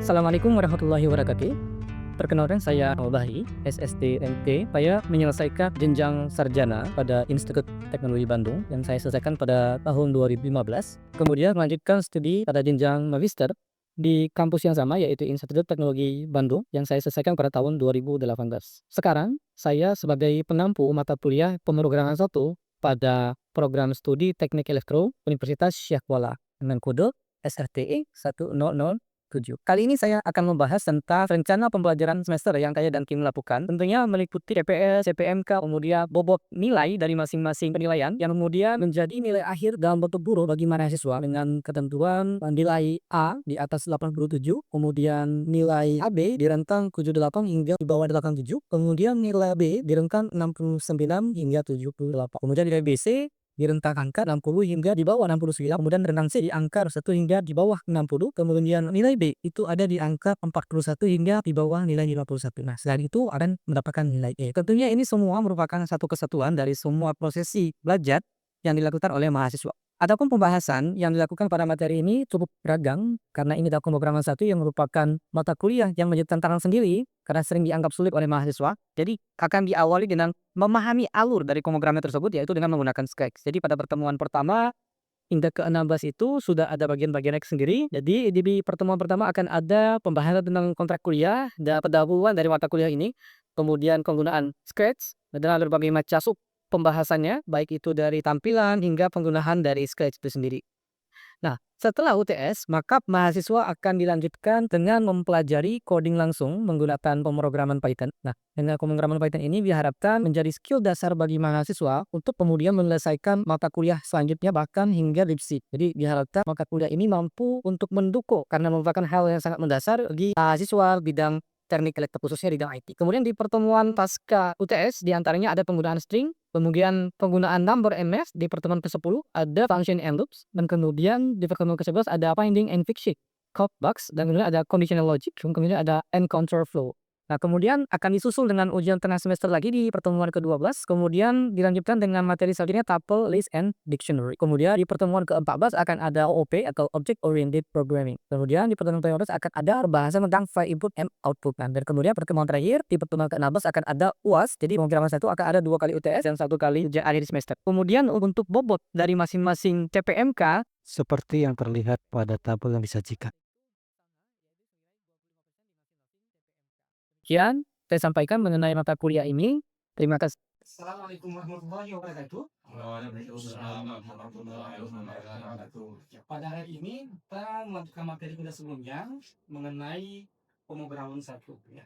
Assalamualaikum warahmatullahi wabarakatuh. Perkenalkan saya Bahi, SSTMT. Saya menyelesaikan jenjang sarjana pada Institut Teknologi Bandung yang saya selesaikan pada tahun 2015. Kemudian melanjutkan studi pada jenjang magister di kampus yang sama yaitu Institut Teknologi Bandung yang saya selesaikan pada tahun 2018. Sekarang saya sebagai penampu mata kuliah pemrograman 1 pada program studi Teknik Elektro Universitas Syekh Kuala dengan kode SRTE 1007. Kali ini saya akan membahas tentang rencana pembelajaran semester yang saya dan tim lakukan. Tentunya meliputi TPS, CPMK, kemudian bobot nilai dari masing-masing penilaian yang kemudian menjadi nilai akhir dalam bentuk buruh bagi mahasiswa dengan ketentuan nilai A di atas 87, kemudian nilai AB di rentang 78 hingga di bawah 87, kemudian nilai B di rentang 69 hingga 78, kemudian nilai BC di rentang angka 60 hingga di bawah 69, kemudian rentang C di angka 1 hingga di bawah 60, kemudian nilai B itu ada di angka 41 hingga di bawah nilai 51. Nah, selain itu akan mendapatkan nilai E. Tentunya ini semua merupakan satu kesatuan dari semua prosesi belajar yang dilakukan oleh mahasiswa. Adapun pembahasan yang dilakukan pada materi ini cukup beragam karena ini adalah pemrograman 1 yang merupakan mata kuliah yang menjadi tantangan sendiri karena sering dianggap sulit oleh mahasiswa. Jadi akan diawali dengan memahami alur dari pemrograman tersebut yaitu dengan menggunakan Scratch. Jadi pada pertemuan pertama hingga ke-16 itu sudah ada bagian-bagian sendiri. Jadi di pertemuan pertama akan ada pembahasan tentang kontrak kuliah dan pendahuluan dari mata kuliah ini, kemudian penggunaan Scratch dan berbagai macam sub pembahasannya, baik itu dari tampilan hingga penggunaan dari Scratch itu sendiri. Nah, setelah UTS, maka mahasiswa akan dilanjutkan dengan mempelajari coding langsung menggunakan pemrograman Python. Nah, dengan pemrograman Python ini diharapkan menjadi skill dasar bagi mahasiswa untuk kemudian menyelesaikan mata kuliah selanjutnya bahkan hingga lipsi. Jadi diharapkan mata kuliah ini mampu untuk mendukung karena merupakan hal yang sangat mendasar bagi mahasiswa bidang teknik elektro khususnya di bidang IT. Kemudian di pertemuan pasca UTS diantaranya ada penggunaan string, kemudian penggunaan number and math. Di pertemuan ke-10 ada function and loops, dan kemudian di pertemuan ke-11 ada finding and fixing code bugs, dan kemudian ada conditional logic, dan kemudian ada encounter flow. Nah, kemudian akan disusul dengan ujian tengah semester lagi di pertemuan ke-12, kemudian dilanjutkan dengan materi selanjutnya tuple, list, and dictionary. Kemudian di pertemuan ke-14 akan ada OOP atau Object Oriented Programming. Kemudian di pertemuan ke-15 akan ada pembahasan tentang file input and output. Dan kemudian pertemuan terakhir di pertemuan ke-16 akan ada UAS. Jadi pemrograman 1 akan ada 2 kali UTS dan 1 kali ujian akhir semester. Kemudian untuk bobot dari masing-masing CPMK seperti yang terlihat pada tabel yang disajikan. Sekian saya sampaikan mengenai mata kuliah ini. Terima kasih. Assalamualaikum warahmatullahi wabarakatuh. Waalaikumsalam warahmatullahi wabarakatuh. Pada hari ini kita melanjutkan materi kita sebelumnya mengenai pemrograman 1 ya.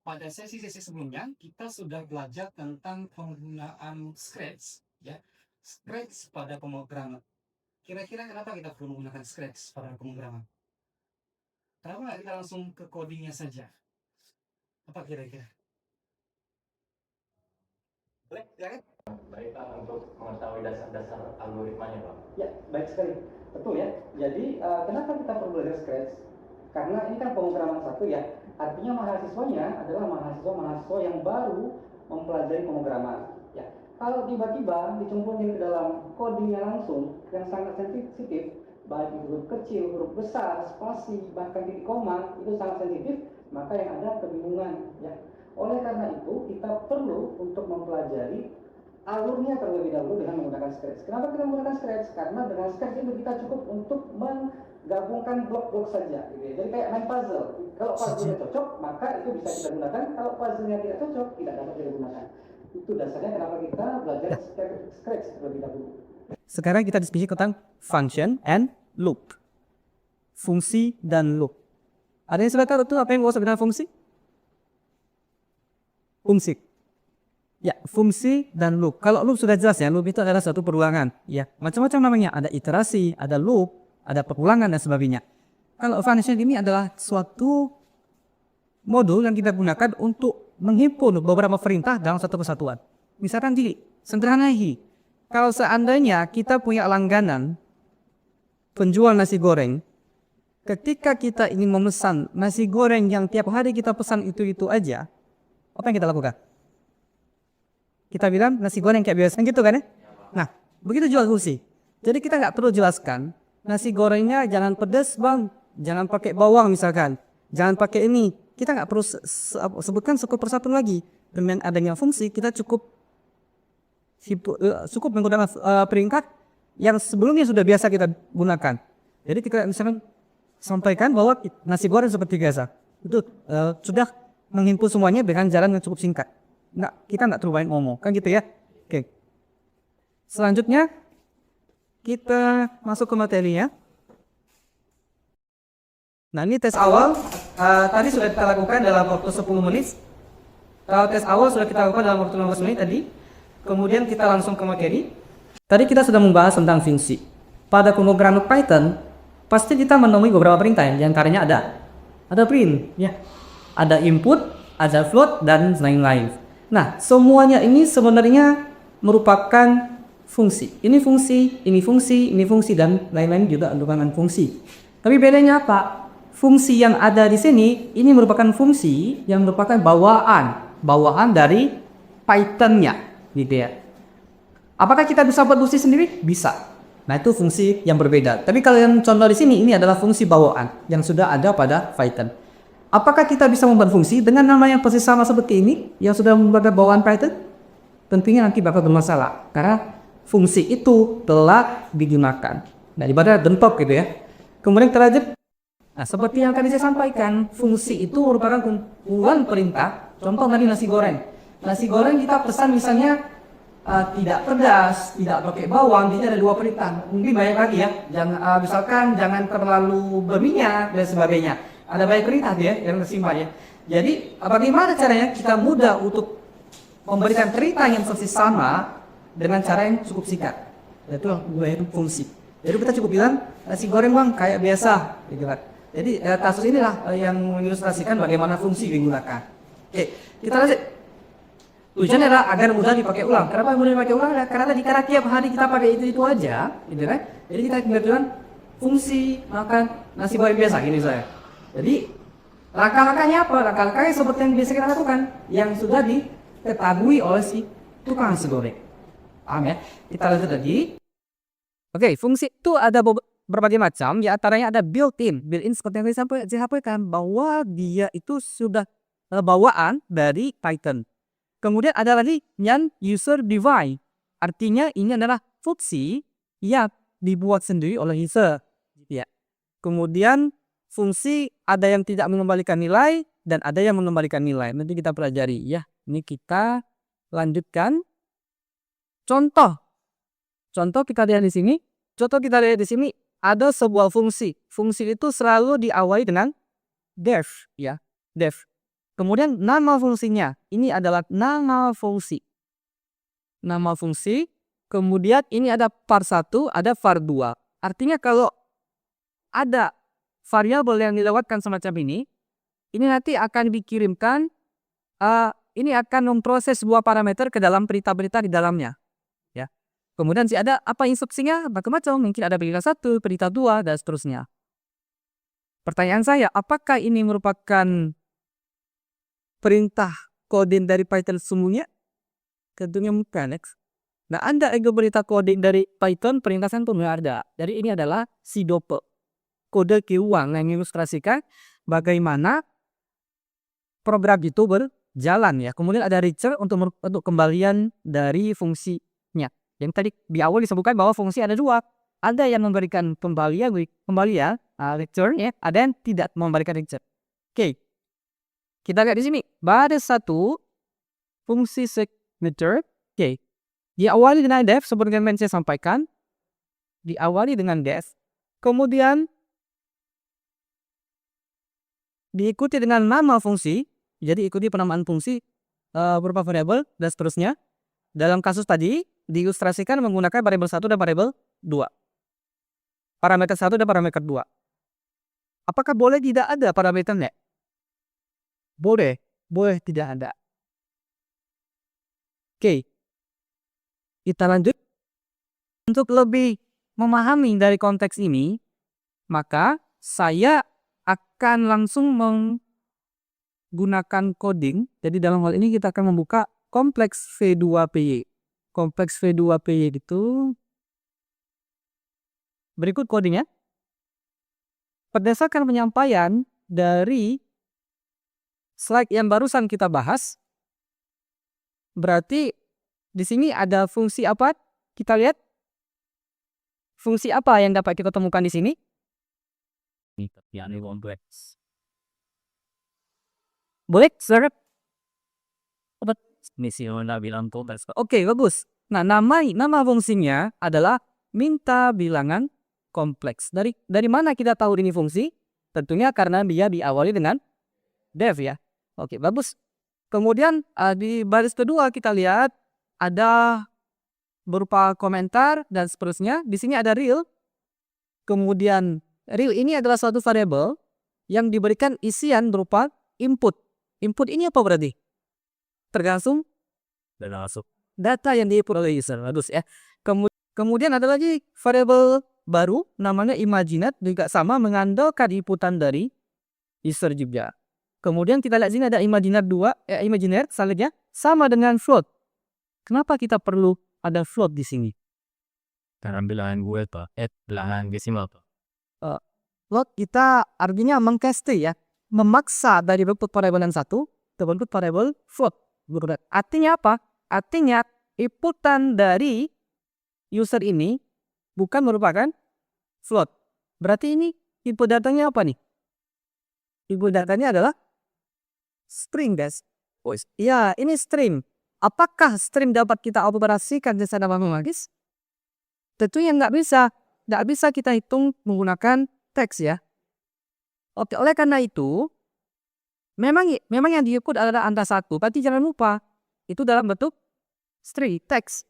Pada sesi-sesi sebelumnya kita sudah belajar tentang penggunaan Scratch ya. Scratch pada pemrograman. Kira-kira kenapa kita perlu menggunakan Scratch pada pemrograman? Kenapa nggak kita langsung ke codingnya saja? Apa kira-kira? Boleh, silakan. Baik Pak, untuk mengetahui dasar-dasar algoritmanya Pak. Ya, baik sekali. Betul ya. Jadi kenapa kita perlu belajar Scratch? Karena ini kan pemrograman 1 ya. Artinya mahasiswanya adalah mahasiswa-mahasiswa yang baru mempelajari pemrograman. Ya. Kalau tiba-tiba dicemplungin ke dalam codingnya langsung yang sangat sensitif, baik itu huruf kecil, huruf besar, spasi, bahkan titik koma, itu sangat sensitif, maka yang ada kebingungan ya. Oleh karena itu kita perlu untuk mempelajari alurnya terlebih dahulu dengan menggunakan Scratch. Kenapa kita menggunakan Scratch? Karena dengan Scratch itu kita cukup untuk menggabungkan blok-blok saja gitu ya. Jadi kayak main puzzle. Kalau puzzle-nya cocok, maka itu bisa kita gunakan. Kalau puzzle-nya tidak cocok, tidak dapat kita gunakan. Itu dasarnya kenapa kita belajar Scratch terlebih dahulu. Sekarang kita diskusi tentang function and loop. Fungsi dan loop. Ada yang sudah tahu tuh apa yang sebenarnya fungsi? Fungsi. Ya, fungsi dan loop. Kalau loop sudah jelas ya, loop itu adalah satu perulangan. Ya, macam-macam namanya. Ada iterasi, ada loop, ada perulangan dan sebagainya. Kalau function ini adalah suatu modul yang kita gunakan untuk menghimpun beberapa perintah dalam satu kesatuan. Misalkan gini, sederhanai. Kalau seandainya kita punya langganan penjual nasi goreng, ketika kita ingin memesan nasi goreng yang tiap hari kita pesan itu aja, apa yang kita lakukan? Kita bilang nasi goreng kayak biasa gitu kan ya? Nah, begitu jual kursi. Jadi kita nggak perlu jelaskan, nasi gorengnya jangan pedas bang, jangan pakai bawang misalkan. Jangan pakai ini. Kita nggak perlu sebutkan satu persatu lagi. Dengan adanya fungsi, kita cukup menggunakan peringkat yang sebelumnya sudah biasa kita gunakan. Jadi kita misalkan sampaikan bahwa nasi goreng seperti biasa. Itu sudah menghimpun semuanya dengan jalan yang cukup singkat. Kita nggak terlalu banyak ngomong, kan gitu ya. Oke. Selanjutnya kita masuk ke materinya. Nah, ini tes awal. Tadi sudah kita lakukan dalam waktu 10 menit. Tes awal sudah kita lakukan dalam waktu 15 menit tadi. Kemudian kita langsung ke materi. Tadi kita sudah membahas tentang fungsi. Pada pemrograman Python, pasti kita menemui beberapa perintah yang antaranya ada print, ya, ada input, ada float, dan lain-lain. Nah, semuanya ini sebenarnya merupakan fungsi. Ini fungsi, ini fungsi, ini fungsi, dan lain-lain juga merupakan fungsi. Tapi bedanya apa? Fungsi yang ada di sini ini merupakan fungsi yang merupakan bawaan dari Python-nya, gitu ya. Apakah kita bisa buat fungsi sendiri? Bisa. Nah, itu fungsi yang berbeda. Tapi kalau yang contoh di sini ini adalah fungsi bawaan yang sudah ada pada Python. Apakah kita bisa membuat fungsi dengan nama yang persis sama seperti ini yang sudah membuat bawaan Python? Tentunya nanti bakal bermasalah karena fungsi itu telah digunakan. Nah, ibarat bentuk gitu ya. Kemudian terlanjut. Nah, seperti yang tadi saya sampaikan, fungsi itu merupakan kumpulan perintah. Contoh tadi nasi goreng. Nasi goreng kita pesan misalnya tidak pedas, tidak pakai bawang, jadi ada 2 perintah. Mungkin banyak lagi ya. Misalkan jangan terlalu berminyak dan sebagainya. Ada banyak perintah ya yang tersimpan ya. Jadi bagaimana caranya kita mudah untuk memberikan perintah yang persis sama dengan cara yang cukup singkat. Itu fungsi. Jadi kita cukup bilang nasi goreng bang kayak biasa, gitu kan. Jadi kasus inilah yang mengilustrasikan bagaimana fungsi digunakan. Oke, kita lanjut. Tujuannya adalah agar mudah dipakai ulang. Kenapa mudah dipakai ulang? Karena tiap hari kita pakai itu aja, gitu kan? Jadi kita kebetulan fungsi makan nasi goreng biasa, gini saya. Jadi langkah-langkahnya apa? Langkah-langkahnya seperti yang biasa kita lakukan, yang sudah diketahui oleh si tukang nasi goreng. Paham ya? Kita lanjut lagi. Oke, fungsi itu ada berbagai macam, ya antaranya ada built-in seperti yang saya sampaikan bahwa dia itu sudah bawaan dari Python. Kemudian ada lagi yang user define, artinya ini adalah fungsi yang dibuat sendiri oleh user, ya. Kemudian fungsi ada yang tidak mengembalikan nilai dan ada yang mengembalikan nilai. Nanti kita pelajari ya. Ini kita lanjutkan. Contoh kita lihat di sini. Ada sebuah fungsi. Fungsi itu selalu diawali dengan def, ya, def. Kemudian nama fungsinya, ini adalah nama fungsi. Nama fungsi, kemudian ini ada var 1, ada var 2. Artinya kalau ada variabel yang dilewatkan semacam ini nanti akan dikirimkan, ini akan memproses sebuah parameter ke dalam perintah-perintah di dalamnya. Ya. Kemudian ada apa instruksinya, macam-macam, mungkin ada perintah 1, perintah 2, dan seterusnya. Pertanyaan saya, apakah ini merupakan perintah coding dari Python semuanya? Tentunya bukan. Nah, Anda perintah coding dari Python, perintah pun ada. Jadi ini adalah CDOPE, kode keuang yang mengilustrasikan bagaimana program itu berjalan ya. Kemudian ada return untuk kembalian dari fungsinya. Yang tadi di awal disebutkan bahwa fungsi ada 2. Ada yang memberikan kembalian return ya, ada yang tidak memberikan return. Oke. Kita lihat di sini, ada satu fungsi signature. Oke. Diawali dengan def seperti yang saya sampaikan. Diawali dengan def. Kemudian diikuti dengan nama fungsi. Jadi ikuti penamaan fungsi berupa variabel dan seterusnya. Dalam kasus tadi diilustrasikan menggunakan variabel 1 dan variabel 2. Parameter 1 dan parameter 2. Apakah boleh tidak ada parameternya? Boleh tidak ada. Oke. Kita lanjut. Untuk lebih memahami dari konteks ini, maka saya akan langsung menggunakan coding. Jadi dalam hal ini kita akan membuka kompleks V2PY. Kompleks V2PY itu berikut codingnya. Berdasarkan penyampaian dari slide yang barusan kita bahas, berarti di sini ada fungsi apa? Kita lihat fungsi apa yang dapat kita temukan di sini? Boleh, saudara? Oke, bagus. Nah, nama fungsinya adalah minta bilangan kompleks. Dari mana kita tahu ini fungsi? Tentunya karena dia diawali dengan def ya. Oke, bagus. Kemudian di baris kedua kita lihat ada berupa komentar dan seterusnya. Di sini ada real. Kemudian real ini adalah suatu variabel yang diberikan isian berupa input. Input ini apa berarti? Tergantung data yang diinput oleh user. Bagus ya. Kemudian ada lagi variabel baru namanya imaginate, juga sama mengandalkan inputan dari user juga. Kemudian kita lihat sini ada imaginer selanjutnya sama dengan float. Kenapa kita perlu ada float di sini? Karena bilangan gue bilangan desimal Float kita artinya mengcasting ya, memaksa dari bentuk variabel yang satu ke bentuk variabel float. Artinya apa? Artinya inputan dari user ini bukan merupakan float. Berarti ini input datanya apa nih? Input datanya adalah string, guys. Ya, ini string. Apakah string dapat kita operasikan secara matematis? Tentunya nggak bisa. Nggak bisa kita hitung menggunakan teks ya. Oke, oleh karena itu, memang yang diinput adalah angka 1. Berarti jangan lupa, itu dalam bentuk string, teks.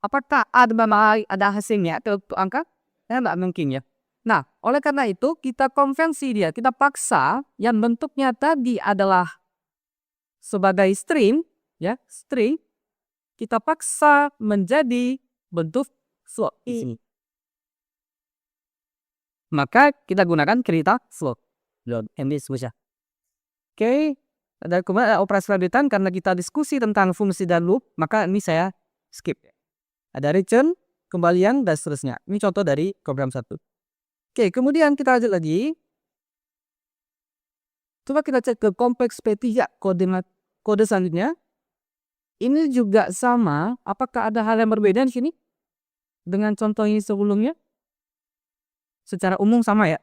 Apakah ada hasilnya atau angka? Ya, nggak mungkin ya. Nah, oleh karena itu, kita konvensi dia. Kita paksa yang bentuknya tadi adalah sebagai string, ya, string. Kita paksa menjadi bentuk float di sini. Maka kita gunakan cerita float. Oke, dan kemudian operasi lanjutan karena kita diskusi tentang fungsi dan loop, maka ini saya skip. Ada return, kembalian, dan seterusnya. Ini contoh dari program 1. Oke, kemudian kita lanjut lagi. Coba kita cek ke kompleks P3 kode selanjutnya. Ini juga sama. Apakah ada hal yang berbeda di sini dengan contoh ini sebelumnya? Secara umum sama ya.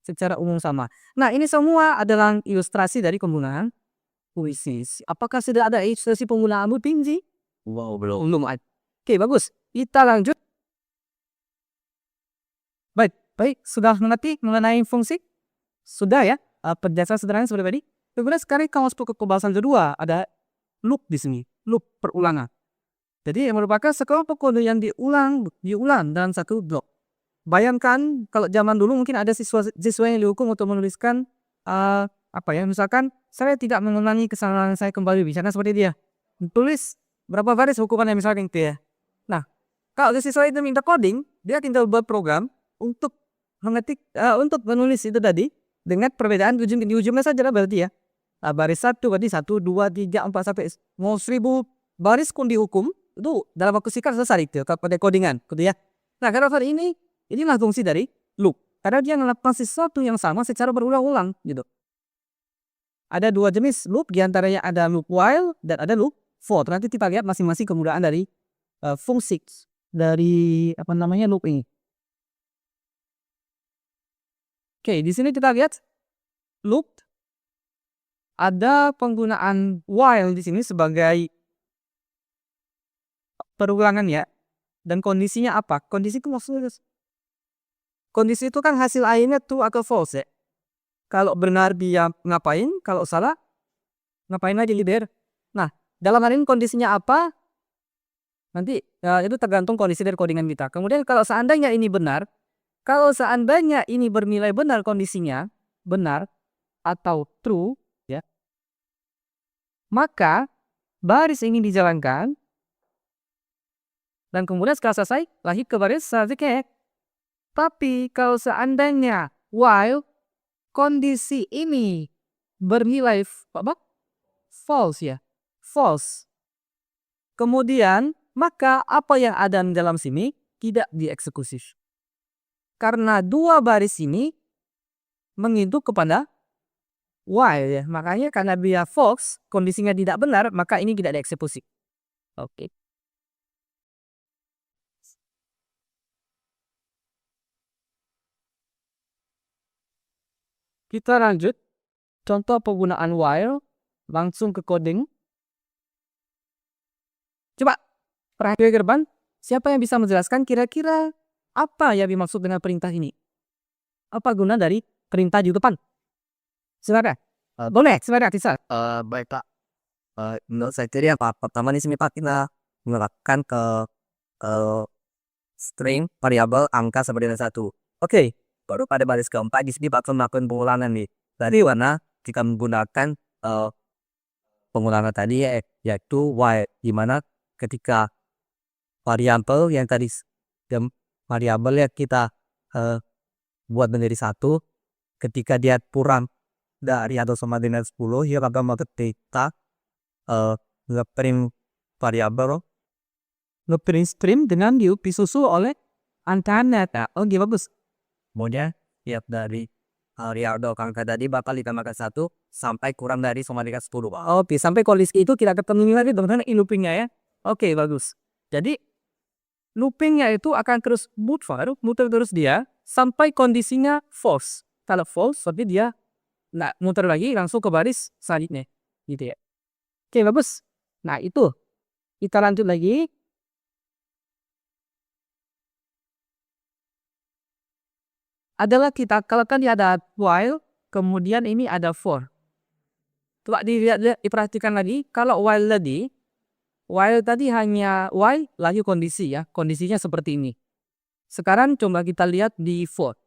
Secara umum sama. Nah, ini semua adalah ilustrasi dari penggunaan puisi. Apakah sudah ada ilustrasi penggunaan looping sih? Wow, belum. Belum ada. Oke, bagus. Kita lanjut. Baik. Sudah mengerti mengenai fungsi? Sudah ya. Penjelasan sederhana seperti tadi. Kemudian sekarang kalau masuk ke pembahasan kedua, ada loop di sini. Loop perulangan. Jadi yang merupakan sekelompok kode yang diulang dalam satu blok. Bayangkan kalau zaman dulu mungkin ada siswa yang dihukum untuk menuliskan misalkan saya tidak mengulangi kesalahan saya kembali, misalkan seperti dia. Tulis berapa baris hukumannya misalkan gitu ya. Nah, kalau siswa itu minta coding, dia tinggal buat program untuk menulis itu tadi dengan perbedaan di ujungnya saja berarti ya. Nah, baris 1 berarti 1, 2, 3, 4 sampai mau 1000 baris pun dihukum itu dalam waktu singkat selesai itu pada codingan gitu ya. Nah, karena inilah fungsi dari loop. Karena dia melakukan sesuatu yang sama secara berulang-ulang gitu. Ada dua jenis loop, diantaranya ada loop while dan ada loop for. Nanti kita lihat masing-masing kemudahan dari fungsi dari loop ini. Oke, di sini kita lihat loop. Ada penggunaan while di sini sebagai perulangan ya. Dan kondisinya apa? Kondisi itu kan hasil akhirnya true atau false ya. Kalau benar dia ngapain, kalau salah ngapain aja leader. Nah, dalam hal ini kondisinya apa? Nanti itu tergantung kondisi dari codingan kita. Kemudian kalau seandainya ini benar, kalau seandainya ini bernilai benar kondisinya, benar atau true ya, maka baris ini dijalankan dan kemudian setelah selesai lanjut ke baris selanjutnya. Tapi kalau seandainya while kondisi ini bernilai false ya, false. Kemudian maka apa yang ada di dalam sini tidak dieksekusi. Karena dua baris ini menginduk kepada while ya. Makanya karena dia false, kondisinya tidak benar, maka ini tidak dieksekusi. Oke. Kita lanjut. Contoh penggunaan while langsung ke coding. Coba perhatikan ke depan. Siapa yang bisa menjelaskan kira-kira apa yang dimaksud dengan perintah ini? Apa guna dari perintah di depan? Silakan. Boleh, silakan Tisa. Baik Pak. Menurut saya tadi apa? Pertama nih Pak kita menerapkan ke string variabel angka sama dengan 1. Oke. Baru pada baris keempat di sini Pak melakukan pengulangan nih. Tadi warna kita menggunakan pengulangan tadi yaitu while, di mana ketika variabel yang tadi variabel yang kita buat menjadi 1, ketika dia kurang dari atau sama dengan 10, ya akan kita ngeprint variabel, Ngeprint string dengan disusul oleh angka net. Oke, bagus. kemudian tiap dari variabel angka tadi bakal ditambahkan 1 sampai kurang dari sama dengan 10 Pak. Oke, sampai kondisi itu kita ketemu lagi teman-teman loopingnya ya. Oke, bagus. Jadi loopingnya itu akan terus muter terus dia sampai kondisinya false. Kalau false, berarti dia nggak muter lagi langsung ke baris selanjutnya, gitu ya. Oke, bagus. Nah itu kita lanjut lagi. Adalah kita kalau kan dia ada while, kemudian ini ada for. Coba diperhatikan lagi. Kalau while tadi hanya while lagi kondisi ya, kondisinya seperti ini. Sekarang coba kita lihat di for.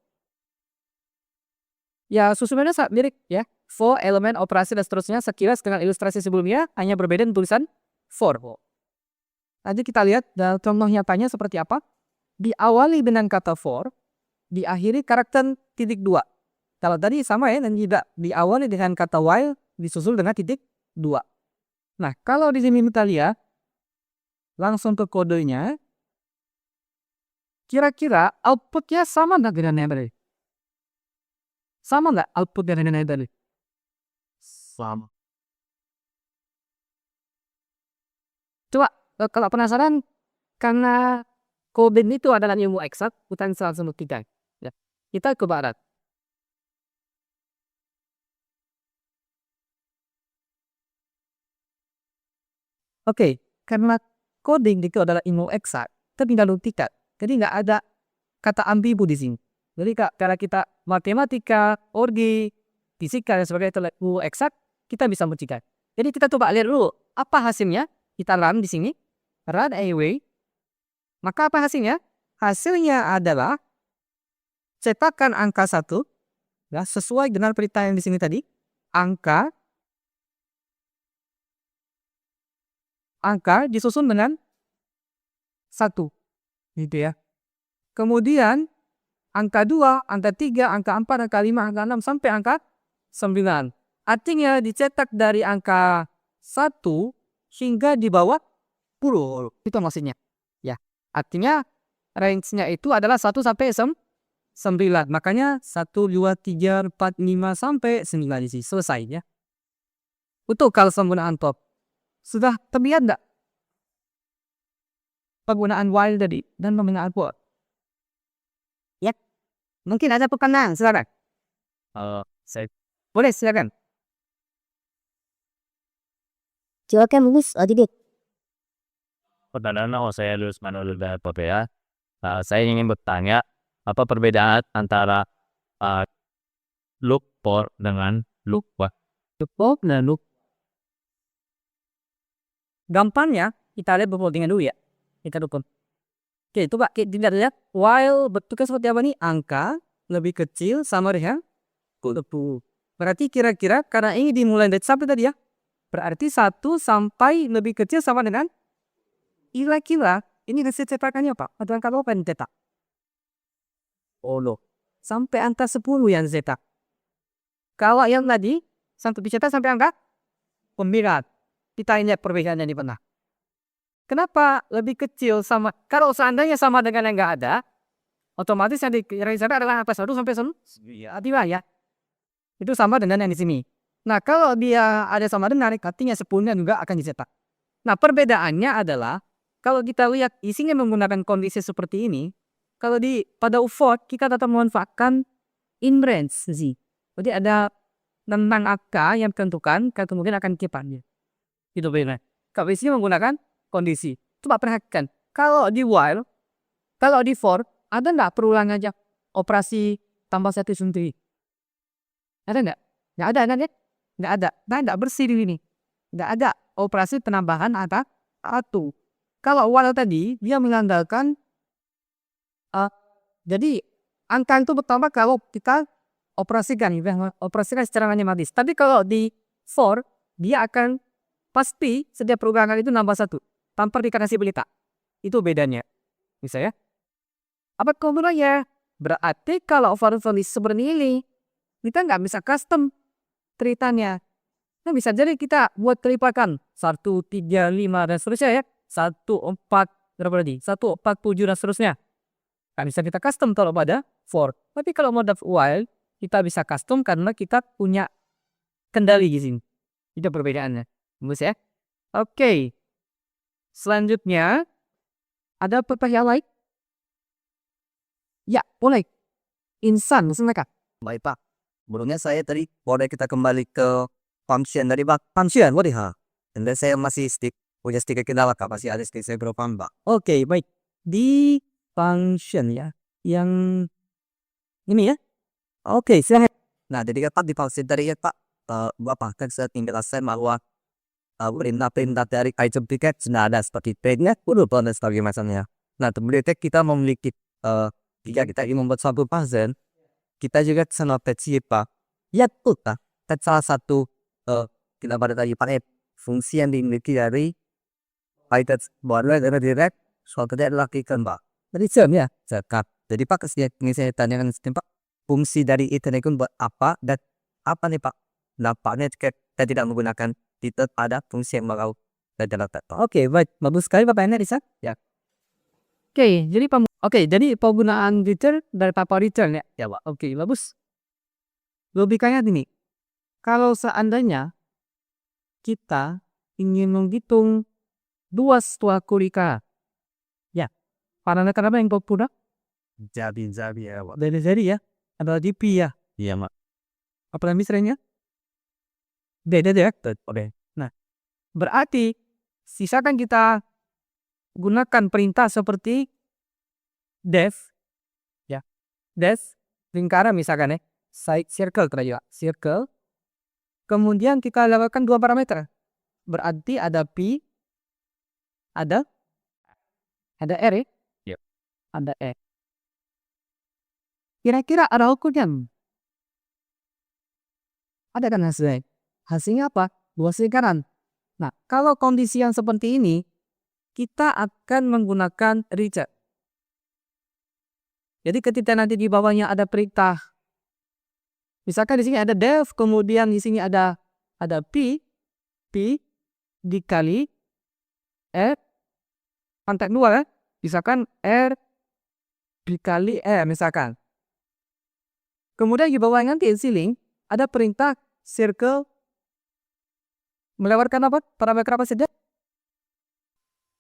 Ya susunannya mirip ya. For, elemen, operasi dan seterusnya sekilas dengan ilustrasi sebelumnya, hanya berbeda tulisan for. Nanti kita lihat contoh nyatanya seperti apa. Diawali dengan kata for, diakhiri karakter .2. Kalau tadi sama ya, dan tidak diawali dengan kata while, disusul dengan .2. Nah, kalau di sini kita lihat langsung ke kodenya, kira-kira outputnya sama nggak dengan yang tadi? Sama nggak output dengan yang tadi? Sama. Coba kalau penasaran, karena coding itu adalah ilmu eksak, bukan langsung kita. Ya. Kita ke barat. Oke, karena coding itu adalah ilmu eksak, kita tinggal buktikan. Jadi nggak ada kata ambigu di sini. Jadi karena kita matematika, orgi, fisika dan sebagainya itu ilmu eksak, kita bisa buktikan. Jadi kita coba lihat dulu apa hasilnya. Kita run di sini, run away. Maka apa hasilnya? Hasilnya adalah cetakan angka 1 ya, sesuai dengan perintah yang di sini tadi. Angka disusun dengan 1. Gitu ya. Kemudian angka 2, angka 3, angka 4, angka 5, angka 6 sampai angka 9. Artinya dicetak dari angka 1 hingga di bawah 10. Itu maksudnya. Ya. Artinya range-nya itu adalah 1 sampai 9. Makanya 1, 2, 3, 4, 5 sampai 9 di sini. Selesai ya. Untuk kalau penggunaan top. Sudah terlihat enggak penggunaan while tadi dan penggunaan for? Ya. Mungkin ada pertanyaan, silakan. Boleh, silakan. Silakan Mus Adidit. Pertanyaan saya Lulus Manuel dari PPA. Saya ingin bertanya, apa perbedaan antara loop for dengan loop while? Loop for dan loop. Gampangnya kita lihat perbandingan dulu ya. Kita dukung. Oke, coba kita lihat while bentuknya seperti apa nih? Angka lebih kecil sama dengan 10. Berarti kira-kira karena ini dimulai dari sampai tadi ya. Berarti 1 sampai lebih kecil sama dengan kira-kira ini hasil cetakannya apa? Atau angka berapa yang dicetak? Oh, sampai angka 10 yang dicetak. Kalau yang tadi sampai dicetak sampai angka 9. Kita lihat perbedaannya di mana. Kenapa lebih kecil sama? Kalau seandainya sama dengan yang nggak ada, otomatis yang dicetak adalah angka 1 sampai 9. Ya. Itu sama dengan yang di sini. Nah, kalau dia ada sama dengan, artinya 10-nya juga akan dicetak. Nah, perbedaannya adalah kalau kita lihat isinya menggunakan kondisi seperti ini, kalau pada U4 kita tetap memanfaatkan in range Z. Jadi ada tentang angka yang ditentukan, kemudian akan kipannya. Itu benar. Kalau isinya menggunakan kondisi. Coba perhatikan. Kalau di while, kalau di for, ada nggak perulangan aja operasi tambah satu sendiri? Ada nggak? Nggak ada kan ya? Nggak ada. Nah, nggak bersih di sini. Nggak ada operasi penambahan ada satu. Kalau while tadi, dia mengandalkan jadi angka itu bertambah kalau kita operasikan secara matematis. Tapi kalau di for, dia akan pasti setiap perulangan itu nambah satu tanpa dikasih berita. Itu bedanya. Bisa ya? Apa kemudiannya? Berarti kalau for seperti ini, kita nggak bisa custom ceritanya. Nah, bisa jadi kita buat kelipakan 1, 3, 5 dan seterusnya ya. 1, 4 berapa tadi? 1, 4, 7 dan seterusnya. Nggak bisa kita custom kalau pada for. Tapi kalau mode while, kita bisa custom karena kita punya kendali di sini. Itu perbedaannya. Bagus ya? Oke. Selanjutnya, ada pertanyaan lain? Ya, boleh. Insan, silakan. Baik Pak. Sebelumnya saya tadi boleh kita kembali ke function dari Pak. Function, what ha? Dan saya masih punya sedikit kendala Kak, masih ada sedikit saya belum paham Pak. Oke, baik. Di function ya, yang ini ya. Oke, silahkan. Nah, jadi Pak di function tadi ya Pak, Bapak kan saya menjelaskan bahwa perintah-perintah dari item ticket sudah ada seperti trade-nya, dan sebagainya macamnya. Nah, kemudian kita memiliki jika kita ingin membuat suatu function, kita juga bisa notice Pak. Ya tuh Pak, salah satu kita pada tadi pakai fungsi yang dimiliki dari Python baru adalah direct suatu adalah klikkan Pak. Tadi jam ya. Zakat. Jadi Pak ini saya tanyakan Pak, fungsi dari itu buat apa dan apa nih Pak? Nampaknya kita tidak menggunakan titel pada fungsi yang bakal dalam data. Oke, baik. Bagus sekali pertanyaannya, Risa. Ya. Jadi penggunaan return dari papa return ya. Ya Pak. Oke, bagus. Logikanya gini. Kalau seandainya kita ingin menghitung 2 setelah kurika. Ya. Parameter apa yang populer? Jadi ya Pak. Dari ya. Adalah DP ya. Iya Pak. Apa namanya misalnya? Dede ya. Oke. Nah, berarti sisakan kita gunakan perintah seperti def ya. Def lingkaran misalkan ya. Side circle tadi ya. Circle. Kemudian kita lakukan 2 parameter. Berarti ada P, ada R ya. Yep. Ada E. Kira-kira ada ukurnya? Ada kan hasilnya? Hasilnya apa? 2 lingkaran. Nah, kalau kondisi yang seperti ini, kita akan menggunakan return. Jadi ketika nanti di bawahnya ada perintah, misalkan di sini ada def, kemudian di sini ada P dikali R, pangkat 2 ya. Misalkan R dikali R misalkan. Kemudian di bawah nanti ceiling ada perintah circle melewatkan apa? Parameter apa saja?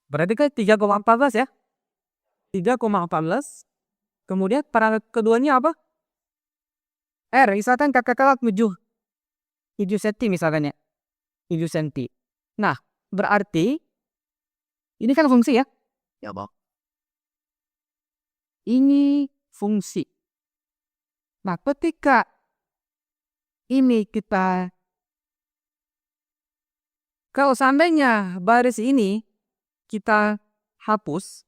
Berarti kan 3,14 ya. 3,14. Kemudian parameter keduanya apa? R, misalkan kakak 7 cm misalkan ya. 7 cm. Nah, berarti ini kan fungsi ya. Ya Pak. Ini fungsi. Nah, ketika ini kita, kalau seandainya baris ini kita hapus,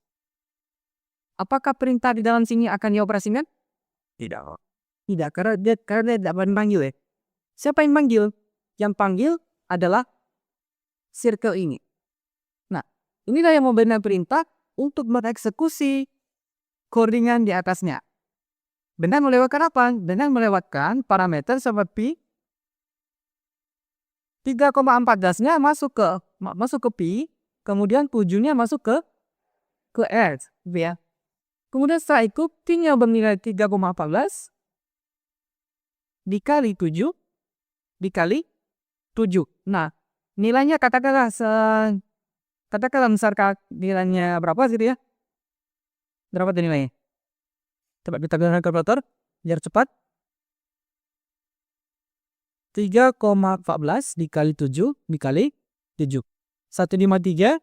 apakah perintah di dalam sini akan dioperasikan? Tidak Pak. Tidak, karena dia tidak memanggil ya. Siapa yang panggil? Yang panggil adalah circle ini. Nah, inilah yang membenar perintah untuk mengeksekusi codingan di atasnya. Dengan melewatkan apa? Dengan melewatkan parameter seperti 3,14-nya masuk ke P, kemudian 7-nya masuk ke R, ya. Kemudian setelah itu P-nya bernilai 3,14 dikali 7 dikali 7. Nah, nilainya katakanlah misalkan nilainya berapa gitu ya. Berapa tuh nilainya? Coba kita gunakan kalkulator biar cepat. 3,14 dikali 7 dikali 7. 153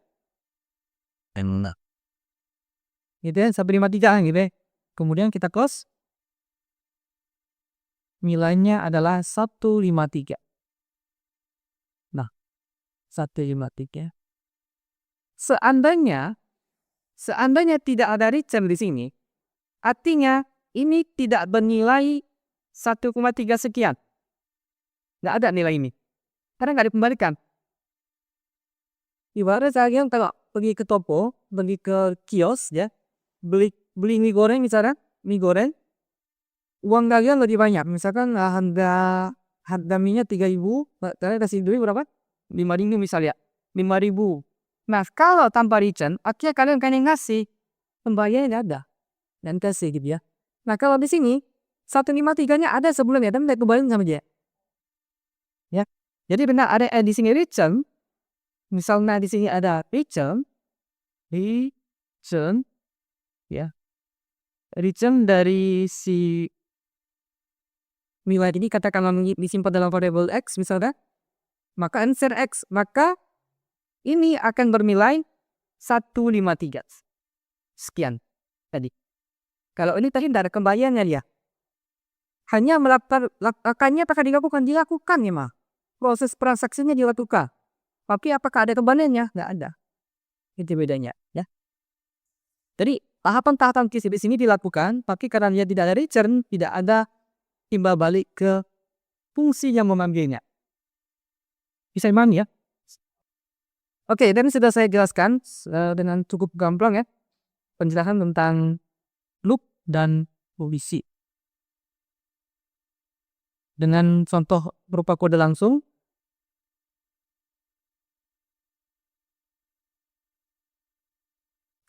Enak. gitu ya, 153 gitu ya. Kemudian kita close. Nilainya adalah 153. Nah, 153. Seandainya tidak ada return di sini, artinya ini tidak bernilai 1,3 sekian. Nggak ada nilai ini. Karena nggak dikembalikan. Ibarat saya kalau pergi ke toko, pergi ke kios ya, beli mie goreng misalnya, mie goreng, uang kalian lebih banyak. Misalkan harga mie-nya 3.000, kalian kasih duit berapa? 5.000 misalnya. 5.000. Nah, kalau tanpa return, akhirnya kalian ngasih, pembayarannya nggak ada. Dan kasih gitu ya. Nah, kalau di sini 153-nya ada sebelumnya, dan tidak kembali sama dia. Ya. Jadi benar ada di sini return. Misalnya di sini ada return ya. Return dari si nilai ini katakanlah disimpan dalam variable X misalnya. Maka answer X, maka ini akan bernilai 153. Sekian tadi. Kalau ini tadi tidak ada kembaliannya dia. Hanya akannya apakah dilakukan ya mah. Proses transaksinya dilakukan. Tapi apakah ada kembaliannya? Nggak ada. Itu bedanya ya. Jadi tahapan-tahapan di sini dilakukan, tapi karena dia tidak ada return, tidak ada timbal balik ke fungsi yang memanggilnya. Bisa dipahami ya? Oke, dan sudah saya jelaskan dengan cukup gamblang ya, penjelasan tentang loop dan polisi. Dengan contoh berupa kode langsung.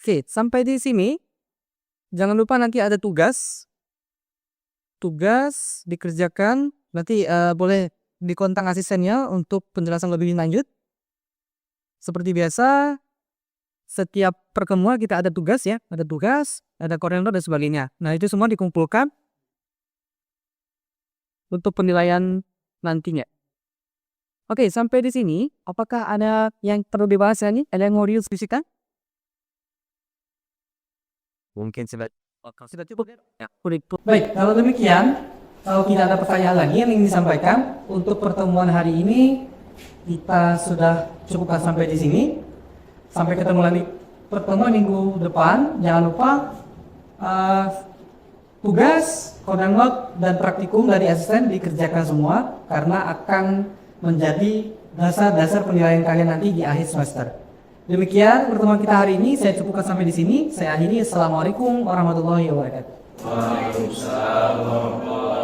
Oke, sampai di sini. Jangan lupa nanti ada tugas. Tugas dikerjakan. Nanti boleh dikontak asistennya untuk penjelasan lebih lanjut. Seperti biasa, setiap pertemuan kita ada tugas ya. Ada tugas, ada koordinator dan sebagainya. Nah, itu semua dikumpulkan untuk penilaian nantinya. Oke, sampai di sini. Apakah ada yang perlu dibahas ini? Ada yang mau diskusikan? Mungkin sudah cukup ya. Baik, kalau demikian, kalau tidak ada pertanyaan lagi yang ingin disampaikan untuk pertemuan hari ini, kita sudah cukupkan sampai di sini. Sampai ketemu lagi pertemuan minggu depan. Jangan lupa tugas, koordinat dan praktikum dari asisten dikerjakan semua karena akan menjadi dasar-dasar penilaian kalian nanti di akhir semester. Demikian pertemuan kita hari ini, saya cukupkan sampai di sini. Saya akhiri. Assalamualaikum warahmatullahi wabarakatuh. Waalaikumsalam.